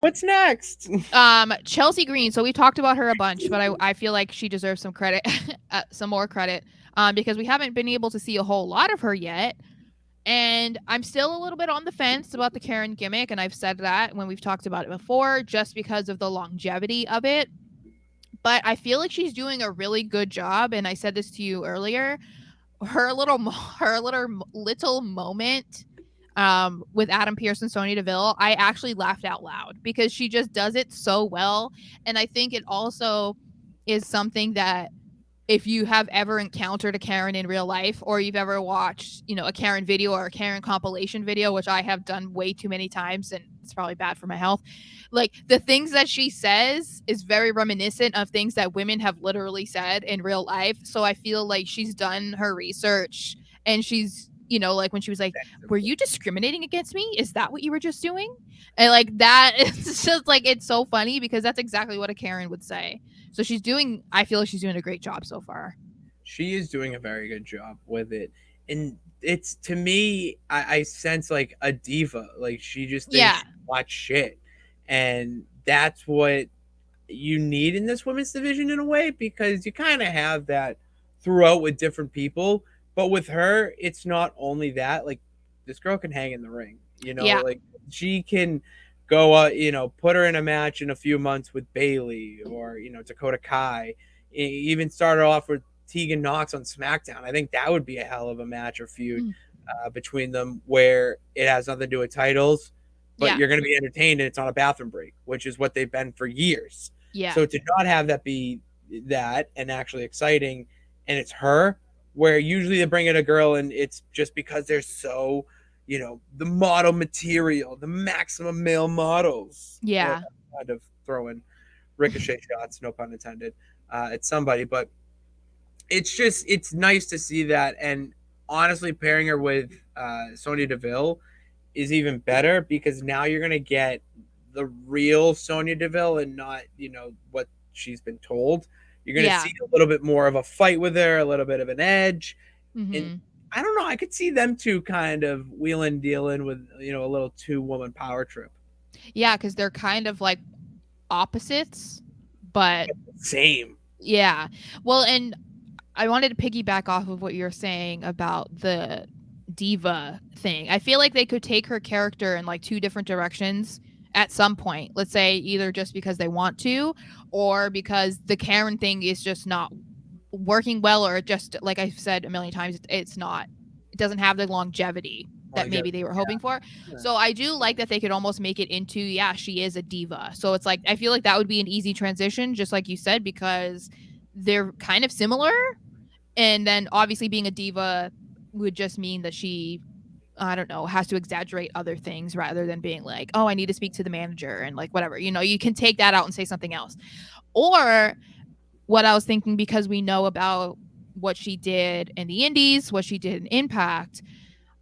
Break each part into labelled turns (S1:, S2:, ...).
S1: What's next?
S2: Chelsea Green. So we talked about her a bunch, but I feel like she deserves some credit, some more credit, because we haven't been able to see a whole lot of her yet. And I'm still a little bit on the fence about the Karen gimmick, and I've said that when we've talked about it before, just because of the longevity of it. But I feel like she's doing a really good job, and I said this to you earlier. Her little moment with Adam Pearce and Sonya Deville, I actually laughed out loud because she just does it so well. And I think it also is something that if you have ever encountered a Karen in real life, or you've ever watched, a Karen video or a Karen compilation video, which I have done way too many times and it's probably bad for my health. Like the things that she says is very reminiscent of things that women have literally said in real life. So I feel like she's done her research and she's, like when she was like, "Were you discriminating against me? Is that what you were just doing?" And like that, it's just like, it's so funny because that's exactly what a Karen would say. So I feel like she's doing a great job so far.
S1: She is doing a very good job with it. And it's to me, I sense like a diva. Like she just thinks
S2: Yeah.
S1: she watch shit. And that's what you need in this women's division in a way, because you kind of have that throughout with different people. But with her, it's not only that. Like this girl can hang in the ring.
S2: Yeah.
S1: Like she can go, put her in a match in a few months with Bailey or Dakota Kai. Even started off with Tegan Knox on SmackDown. I think that would be a hell of a match or feud
S2: Mm.
S1: between them, where it has nothing to do with titles, but
S2: Yeah.
S1: you're going to be entertained and it's on a bathroom break, which is what they've been for years.
S2: Yeah.
S1: So to not have that be that and actually exciting, and it's her, where usually they bring in a girl and it's just because they're so, the model material, the maximum male models.
S2: Yeah.
S1: Kind of throwing ricochet shots, no pun intended, at somebody, but it's nice to see that. And honestly, pairing her with Sonya Deville is even better, because now you're gonna get the real Sonya Deville and not what she's been told. You're gonna
S2: Yeah.
S1: see a little bit more of a fight with her, a little bit of an edge, and
S2: Mhm.
S1: I don't know. I could see them two kind of wheeling dealing with a little two woman power trip.
S2: Yeah, cuz they're kind of like opposites, but
S1: Same.
S2: yeah. Well, and I wanted to piggyback off of what you're saying about the diva thing. I feel like they could take her character in like two different directions at some point. Let's say either just because they want to, or because the Karen thing is just not working well, or just like I've said a million times, it's not, it doesn't have the longevity that
S1: Like,
S2: maybe they were hoping for.
S1: yeah.
S2: So I do like that they could almost make it into, yeah, she is a diva. So it's like I feel like that would be an easy transition, just like you said, because they're kind of similar. And then obviously being a diva would just mean that she, I don't know, has to exaggerate other things rather than being like, "Oh, I need to speak to the manager," and like whatever. You can take that out and say something else. Or what I was thinking, because we know about what she did in the Indies, what she did in Impact,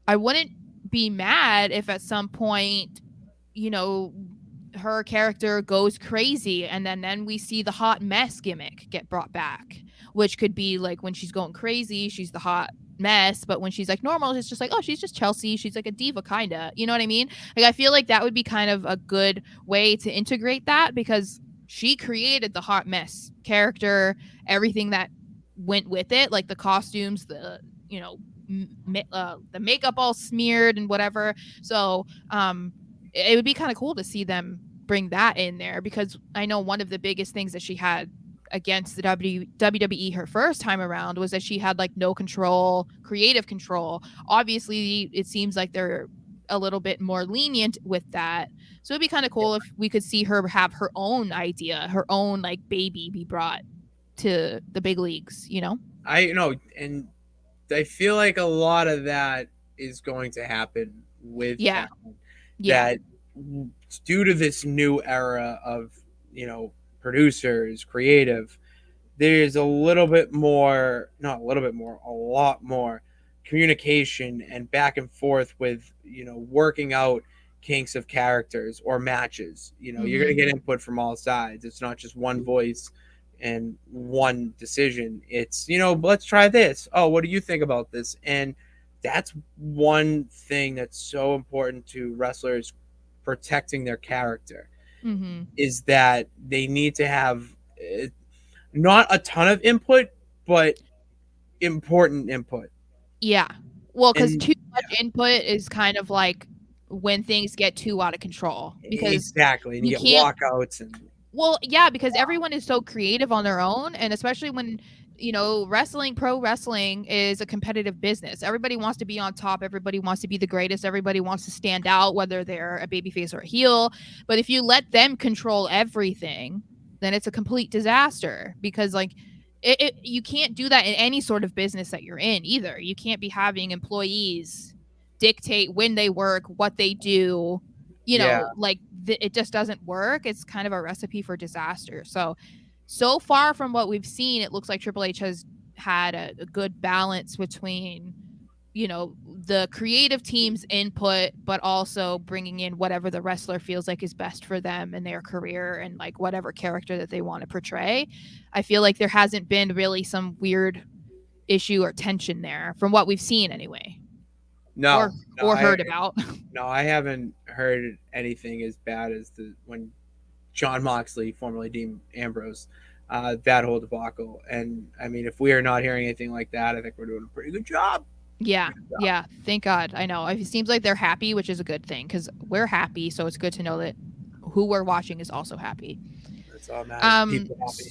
S2: I wouldn't be mad if at some point, you know, her character goes crazy and then we see the hot mess gimmick get brought back, which could be like when she's going crazy, she's the hot mess, but when she's like normal, it's just like, oh, she's just Chelsea, she's like a diva kind of, you know what I mean? Like I feel like that would be kind of a good way to integrate that, because she created the hot mess character, everything that went with it, like the costumes, the, the makeup all smeared and whatever. So it would be kind of cool to see them bring that in there, because I know one of the biggest things that she had against the WWE her first time around was that she had like no control, creative control. Obviously, it seems like they're a little bit more lenient with that. So it'd be kind of cool if we could see her have her own idea, her own like baby be brought to the big leagues, you know?
S1: I know, and I feel like a lot of that is going to happen with
S2: Yeah.
S1: Karen.
S2: Yeah.
S1: That due to this new era of producers, creative, there's a little bit more, not a little bit more, a lot more communication and back and forth with working out kinks of characters or matches. You're gonna
S2: Mhm.
S1: get input from all sides. It's not just one voice and one decision. It's let's try this. Oh, what do you think about this? And that's one thing that's so important to wrestlers, protecting their character.
S2: Mm-hmm.
S1: is that they need to have not a ton of input, but important input.
S2: Yeah. Well, because
S1: And
S2: too much input is kind of like when things get too out of control because
S1: exactly, and you
S2: you
S1: get
S2: can't.
S1: walkouts and
S2: Well, yeah, because everyone is so creative on their own, and especially when, wrestling, pro wrestling is a competitive business. Everybody wants to be on top, everybody wants to be the greatest, everybody wants to stand out, whether they're a babyface or a heel. But if you let them control everything, then it's a complete disaster because, like, you can't do that in any sort of business that you're in either. You can't be having employees dictate when they work, what they do,
S1: yeah,
S2: like it just doesn't work. It's kind of a recipe for disaster. So far from what we've seen, it looks like Triple H has had a good balance between, the creative team's input, but also bringing in whatever the wrestler feels like is best for them and their career and like whatever character that they want to portray. I feel like there hasn't been really some weird issue or tension there from what we've seen anyway,
S1: no,
S2: or
S1: no,
S2: or
S1: I
S2: heard about.
S1: no, I haven't heard anything as bad as the when John Moxley, formerly Dean Ambrose, that whole debacle. And I mean, if we are not hearing anything like that, I think we're doing a pretty good job.
S2: Yeah,
S1: Pretty good job.
S2: yeah. Thank God. I know. It seems like they're happy, which is a good thing because we're happy. So it's good to know that who we're watching is also happy.
S1: That's all that matters.
S2: Um,
S1: People happy.